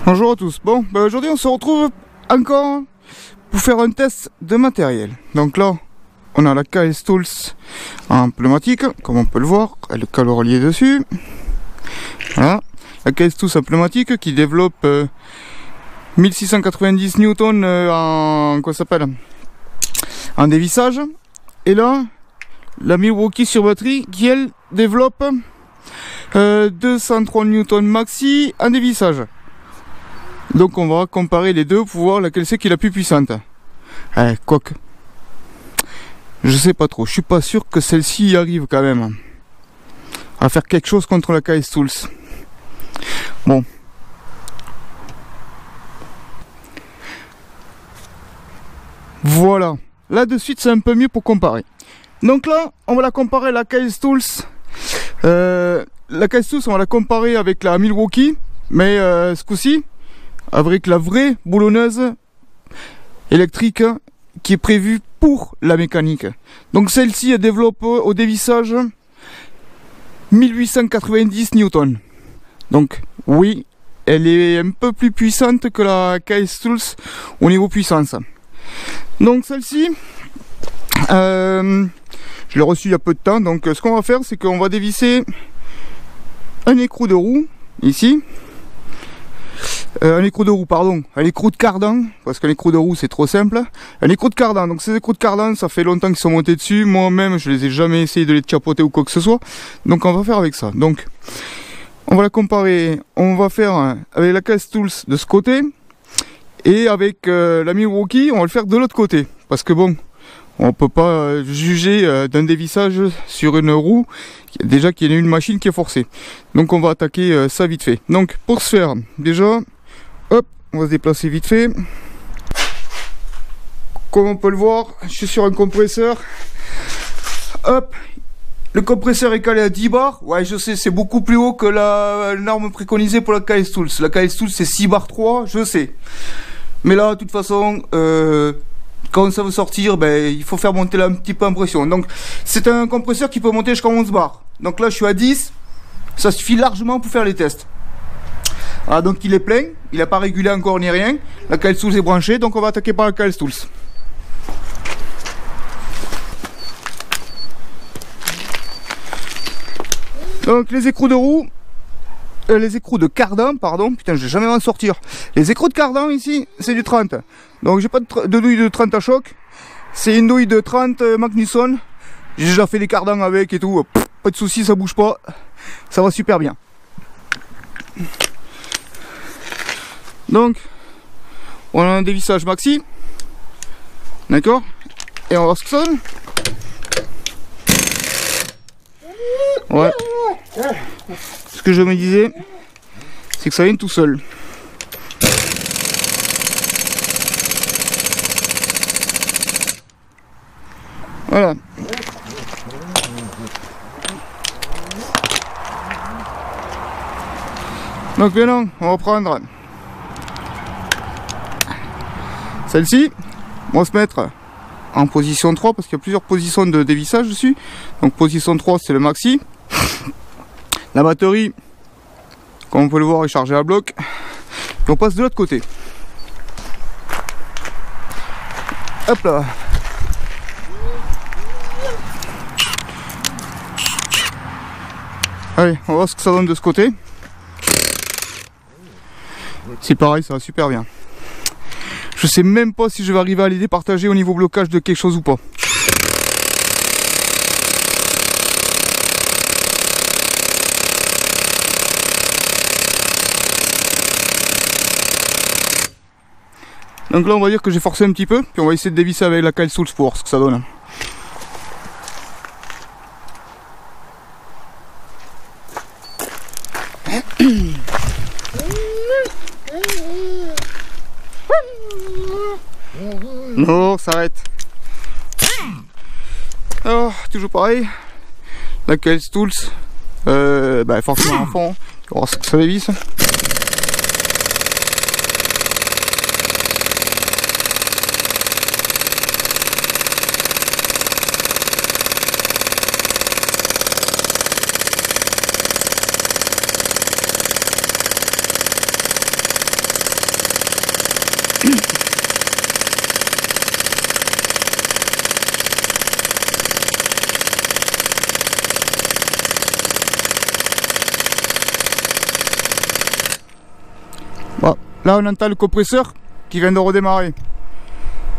Bonjour à tous. Bon, aujourd'hui on se retrouve encore pour faire un test de matériel. Donc là, on a la KS Tools en pneumatique, comme on peut le voir, avec le câble relié dessus. Voilà, la KS Tools en pneumatique qui développe 1690 Newton en quoi s'appelle en dévissage. Et là, la Milwaukee sur batterie qui elle développe 203 Newton maxi en dévissage. Donc on va comparer les deux pour voir laquelle c'est qui est la plus puissante. Quoique, je sais pas trop, je suis pas sûr que celle-ci y arrive quand même à faire quelque chose contre la KS Tools. Bon. Voilà. Là de suite c'est un peu mieux pour comparer. Donc là, on va la comparer à la KS Tools. La KS Tools, on va la comparer avec la Milwaukee, mais ce coup-ci, avec la vraie boulonneuse électrique qui est prévue pour la mécanique. Donc celle-ci, elle développe au dévissage 1890 Newton. Donc oui, elle est un peu plus puissante que la KS Tools au niveau puissance. Donc celle-ci, je l'ai reçue il y a peu de temps. Donc ce qu'on va faire, c'est qu'on va dévisser un écrou de roue ici. Un écrou de roue, pardon, un écrou de cardan, parce qu'un écrou de roue c'est trop simple. Un écrou de cardan, donc ces écrous de cardan, ça fait longtemps qu'ils sont montés dessus. Moi-même, je les ai jamais essayé de les chapeauter ou quoi que ce soit. Donc on va faire avec ça. Donc on va la comparer, on va faire avec la KS Tools de ce côté. Et avec la Milwaukee, on va le faire de l'autre côté. Parce que bon, on peut pas juger d'un dévissage sur une roue, déjà qu'il y a une machine qui est forcée. Donc on va attaquer ça vite fait. Donc pour ce faire, déjà, hop, on va se déplacer vite fait. Comme on peut le voir, je suis sur un compresseur. Hop, le compresseur est calé à 10 bars. Ouais, je sais, c'est beaucoup plus haut que la norme préconisée pour la KS Tools. La KS Tools c'est 6 bars 3, je sais. Mais là, de toute façon, quand ça veut sortir, ben, il faut faire monter là un petit peu en pression. Donc, c'est un compresseur qui peut monter jusqu'à 11 bars. Donc là, je suis à 10. Ça suffit largement pour faire les tests. Ah, donc, il est plein. Il n'a pas régulé encore ni rien. La KS Tools est branchée. Donc, on va attaquer par la KS Tools. Donc, les écrous de roue. Les écrous de cardan, pardon, putain, je vais jamais m'en sortir. Les écrous de cardan ici, c'est du 30. Donc j'ai pas de douille de 30 à choc. C'est une douille de 30 Magnusson. J'ai déjà fait des cardans avec et tout. Pas de soucis, ça bouge pas. Ça va super bien. Donc, on a un dévissage maxi. D'accord. Et on va voir ce que ça donne. Ouais. Ce que je me disais, c'est que ça vient tout seul. Voilà. Donc maintenant, on va prendre celle-ci. On va se mettre en position 3 parce qu'il y a plusieurs positions de dévissage dessus. Donc position 3, c'est le maxi. La batterie, comme on peut le voir, est chargée à bloc. Et on passe de l'autre côté. Hop là. Allez, on va voir ce que ça donne de ce côté. C'est pareil, ça va super bien. Je sais même pas si je vais arriver à les départager au niveau blocage de quelque chose ou pas. Donc là on va dire que j'ai forcé un petit peu, puis on va essayer de dévisser avec la KS Tools pour voir ce que ça donne. Non, ça arrête. Alors, toujours pareil. La KS Tools, forcément à fond. On va voir ce que ça dévisse. Là on entend le compresseur qui vient de redémarrer.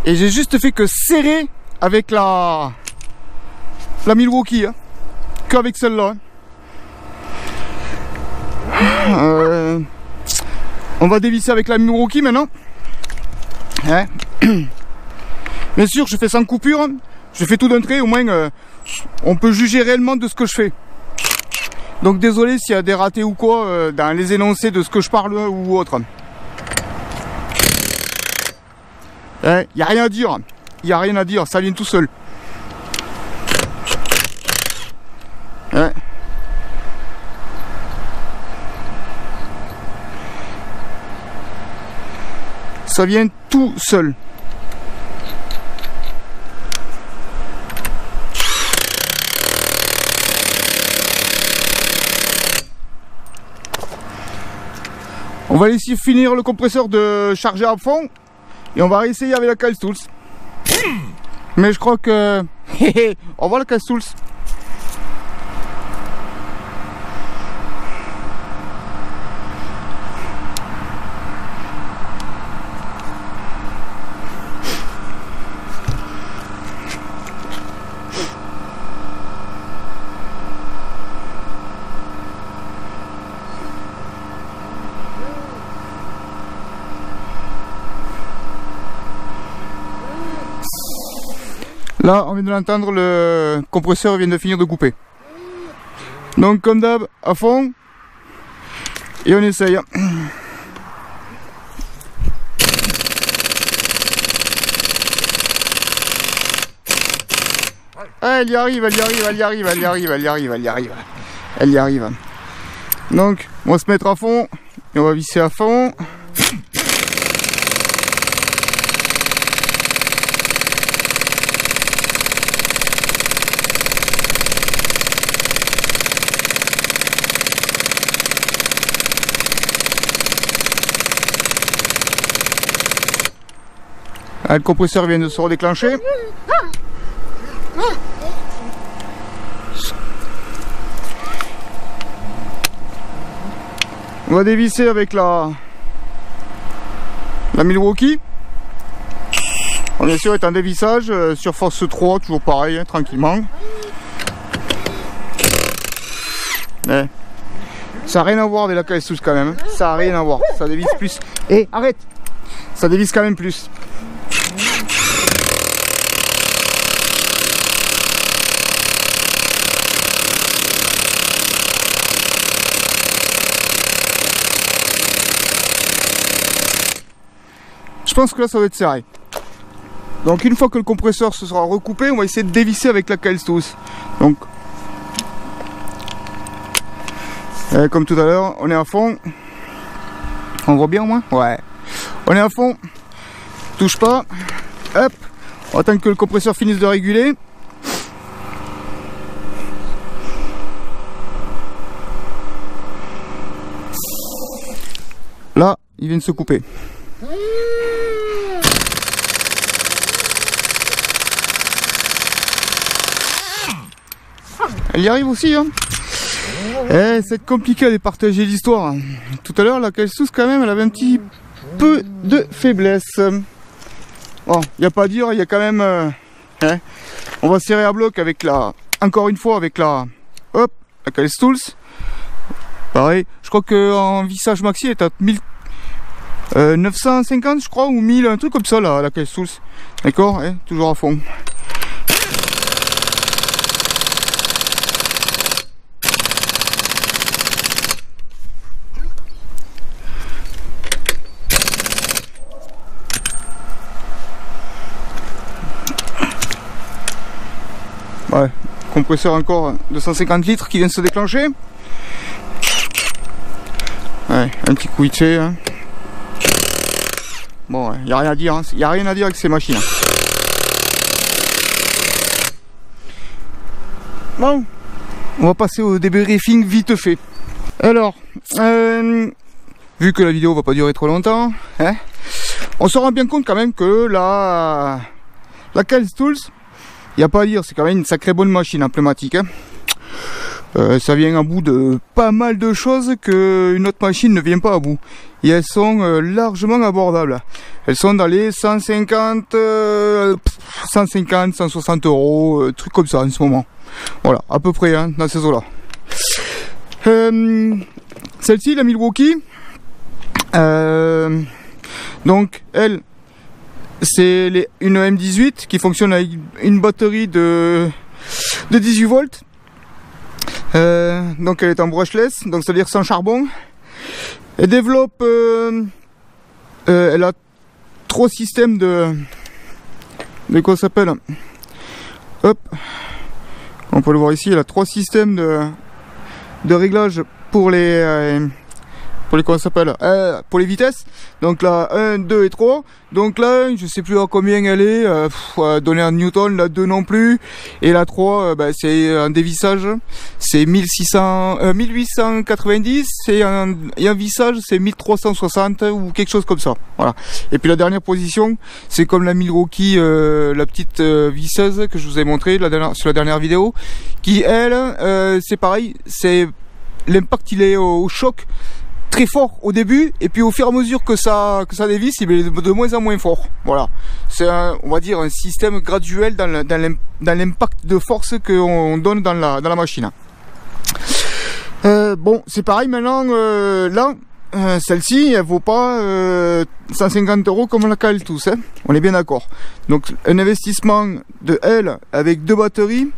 Et j'ai juste fait que serrer avec la Milwaukee, hein. Qu'avec celle-là. On va dévisser avec la Milwaukee maintenant. Hein. Bien sûr, je fais sans coupure. Je fais tout d'un trait, au moins on peut juger réellement de ce que je fais. Donc désolé s'il y a des ratés ou quoi dans les énoncés de ce que je parle ou autre. Il n'y a rien à dire. Il n'y a rien à dire, ça vient tout seul. Ouais. Ça vient tout seul. On va laisser finir le compresseur de charger à fond et on va réessayer avec la Kyle Tools. Mais je crois que... Au revoir la Kyle Tools. Là, on vient de l'entendre, le compresseur vient de finir de couper. Donc, comme d'hab, à fond. Et on essaye. Ah, elle y arrive, elle y arrive, elle y arrive, elle y arrive, elle y arrive, elle y arrive. Elle y arrive. Donc, on va se mettre à fond. Et on va visser à fond. Ah, le compresseur vient de se redéclencher. On va dévisser avec la Milwaukee. On bien sûr est un dévissage sur force 3, toujours pareil, hein, tranquillement. Mais ça n'a rien à voir avec la Kyle Tools quand même. Ça n'a rien à voir. Ça dévisse plus. Eh, arrête! Ça dévisse quand même plus. Je pense que là ça va être serré. Donc une fois que le compresseur se sera recoupé, on va essayer de dévisser avec la Kyle Tools. Donc comme tout à l'heure, on est à fond. On voit bien au moins? Ouais. On est à fond. Touche pas. Hop. On attend que le compresseur finisse de réguler. Là, il vient de se couper. Elle y arrive aussi, hein. Eh, c'est compliqué de partager l'histoire. Tout à l'heure, la Kyle Tools, quand même, elle avait un petit peu de faiblesse. Bon, il n'y a pas à dire, il y a quand même... hein, on va serrer à bloc avec la... Encore une fois, avec la... Hop, la Kyle Tools. Pareil, je crois qu'en vissage maxi, elle est à 950, je crois, ou 1000, un truc comme ça, là, la Kyle Tools. D'accord, hein, toujours à fond. Ouais, compresseur encore 250 litres qui vient de se déclencher. Ouais, un petit coup vite fait. Hein. Bon, il n'y a rien à dire, hein. Y a rien à dire avec ces machines. Bon, on va passer au débriefing vite fait. Alors, vu que la vidéo va pas durer trop longtemps, hein, on se rend bien compte quand même que la Kyle Tools, il n'y a pas à dire, c'est quand même une sacrée bonne machine en pneumatique. Hein. Ça vient à bout de pas mal de choses que une autre machine ne vient pas à bout. Et elles sont largement abordables. Elles sont dans les 150, 160 euros, trucs comme ça en ce moment. Voilà, à peu près hein, dans ces eaux-là. Celle-ci, la Milwaukee, donc elle, c'est une M18 qui fonctionne avec une batterie de 18 volts. Donc elle est en brushless, donc c'est-à-dire sans charbon. Elle développe, elle a 3 systèmes de quoi ça s'appelle. Hop, on peut le voir ici. Elle a 3 systèmes de réglage pour les comment ça s'appelle, pour les vitesses. Donc là 1, 2 et 3. Donc là je sais plus à combien elle est, donner un newton, la 2 non plus, et la 3 c'est un dévissage, c'est 1890, et un vissage c'est 1360 ou quelque chose comme ça. Voilà. Et puis la dernière position, c'est comme la Milwaukee, la petite visseuse que je vous ai montré sur la dernière vidéo, qui elle c'est pareil, c'est l'impact il est au choc très fort au début, et puis au fur et à mesure que ça dévisse, il est de moins en moins fort. Voilà, c'est on va dire un système graduel dans l'impact de force qu'on donne dans la machine. Bon, c'est pareil maintenant. Là, celle-ci, elle vaut pas 150 euros comme la Caltous, hein. On est bien d'accord. Donc un investissement de elle avec 2 batteries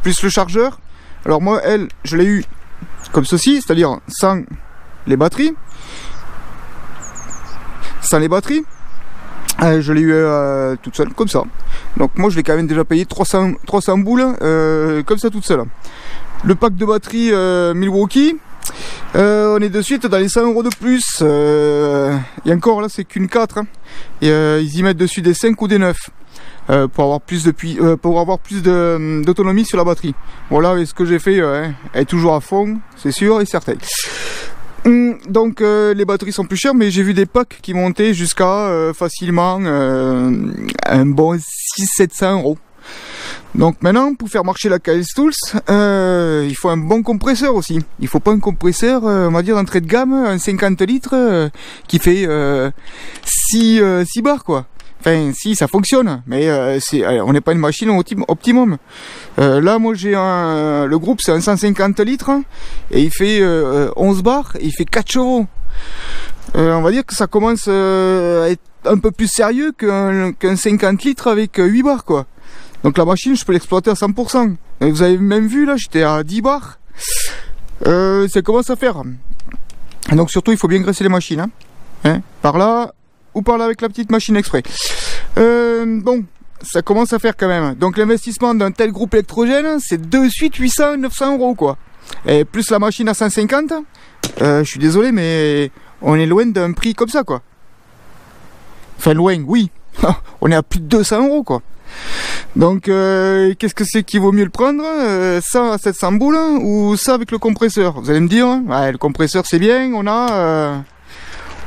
plus le chargeur. Alors moi, elle, je l'ai eu comme ceci, c'est-à-dire sans les batteries. Sans les batteries, je l'ai eu toute seule, comme ça. Donc moi je l'ai quand même déjà payé 300 boules, comme ça toute seule. Le pack de batterie Milwaukee, on est de suite dans les 100 euros de plus. Et encore là c'est qu'une 4 hein. Et ils y mettent dessus des 5 ou des 9 pour avoir plus d'autonomie sur la batterie. Voilà, et ce que j'ai fait est toujours à fond, c'est sûr et certain. Donc les batteries sont plus chères, mais j'ai vu des packs qui montaient jusqu'à facilement un bon 600-700 euros. Donc maintenant, pour faire marcher la KS Tools, il faut un bon compresseur aussi. Il faut pas un compresseur, on va dire d'entrée de gamme, un 50 litres qui fait 6 bars quoi. Enfin, si, ça fonctionne, mais on n'est pas une machine optimum. Là, moi, j'ai le groupe, c'est un 150 litres, et il fait 11 bars, et il fait 4 chevaux. On va dire que ça commence à être un peu plus sérieux qu'un 50 litres avec 8 bars, quoi. Donc la machine, je peux l'exploiter à 100%. Et vous avez même vu, là, j'étais à 10 bars. Ça commence à faire. Et donc surtout, il faut bien graisser les machines. Hein, par là, ou par là avec la petite machine exprès. Bon, ça commence à faire quand même. Donc l'investissement d'un tel groupe électrogène, c'est de suite 800-900 euros quoi. Et plus la machine à 150, je suis désolé, mais on est loin d'un prix comme ça quoi. Enfin loin, oui. On est à plus de 200 euros quoi. Donc qu'est-ce que c'est qu'il vaut mieux le prendre, ça à 700 boules ou ça avec le compresseur? Vous allez me dire, ouais, le compresseur c'est bien, on a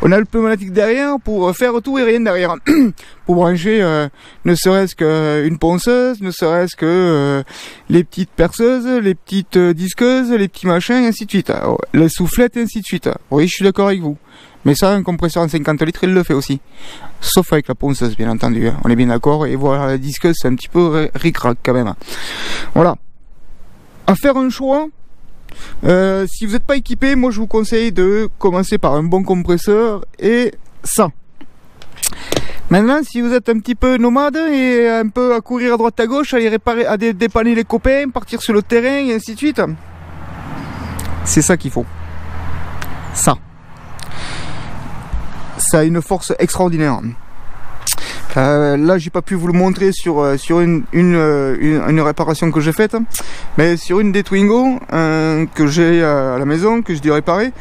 le pneumatique derrière pour faire tout et rien derrière. Pour brancher ne serait-ce qu'une ponceuse, ne serait-ce que les petites perceuses, les petites disqueuses, les petits machins, et ainsi de suite. Les soufflettes, et ainsi de suite. Oui, je suis d'accord avec vous. Mais ça, un compresseur en 50 litres, il le fait aussi. Sauf avec la ponceuse, bien entendu. On est bien d'accord. Et voilà, la disqueuse, c'est un petit peu ric-rac quand même. Voilà. À faire un choix. Si vous n'êtes pas équipé, moi je vous conseille de commencer par un bon compresseur et ça. Maintenant, si vous êtes un petit peu nomade et un peu à courir à droite à gauche, aller réparer, à dépanner les copains, partir sur le terrain et ainsi de suite, c'est ça qu'il faut. Ça a une force extraordinaire. Là j'ai pas pu vous le montrer sur une réparation que j'ai faite, mais sur une des Twingo que j'ai à la maison, que je dû réparer,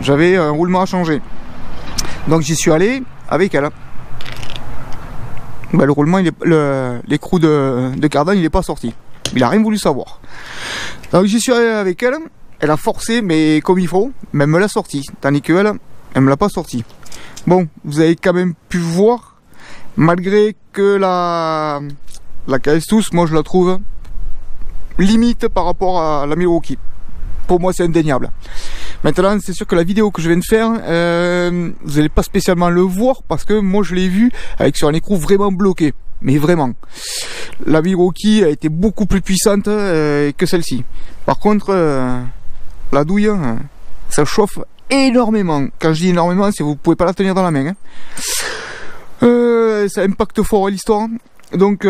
j'avais un roulement à changer, donc j'y suis allé avec elle. Le roulement, l'écrou de cardan il est pas sorti, il a rien voulu savoir, donc j'y suis allé avec elle. Elle a forcé mais comme il faut, mais elle me l'a sorti, tandis qu'elle me l'a pas sorti. Bon, vous avez quand même pu voir. Malgré que la KS Tools, moi je la trouve limite par rapport à la Milwaukee. pour moi c'est indéniable. Maintenant c'est sûr que la vidéo que je viens de faire, vous n'allez pas spécialement le voir parce que moi je l'ai vu avec sur un écrou vraiment bloqué. Mais vraiment, la Milwaukee a été beaucoup plus puissante que celle-ci. Par contre, la douille, ça chauffe énormément. Quand je dis énormément, c'est que vous pouvez pas la tenir dans la main. Ça impacte fort l'histoire. Donc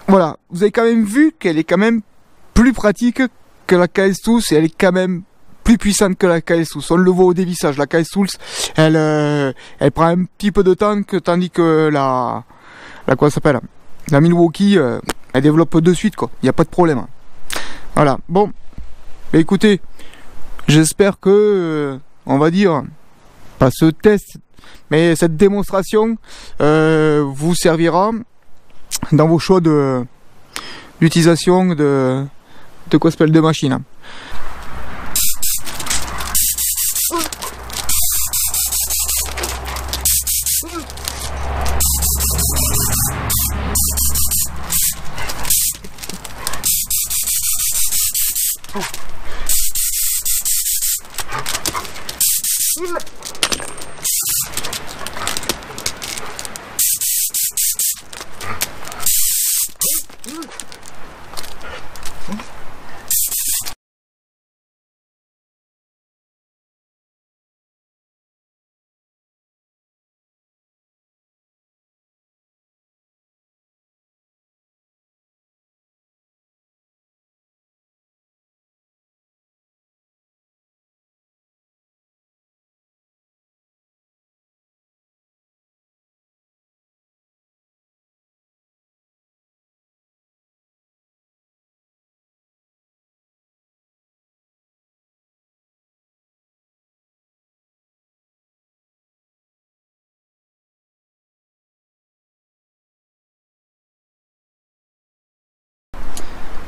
voilà, vous avez quand même vu qu'elle est quand même plus pratique que la KS Tools et elle est quand même plus puissante que la KS Tools. On le voit au dévissage. La KS Tools, elle prend un petit peu de temps, tandis que la quoi ça s'appelle, la Milwaukee, elle développe de suite quoi. Il n'y a pas de problème. Voilà. Bon, bah, écoutez, j'espère que, on va dire, pas ce test, mais cette démonstration vous servira dans vos choix d'utilisation de quoi s'appelle de machine.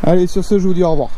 Allez, sur ce, je vous dis au revoir.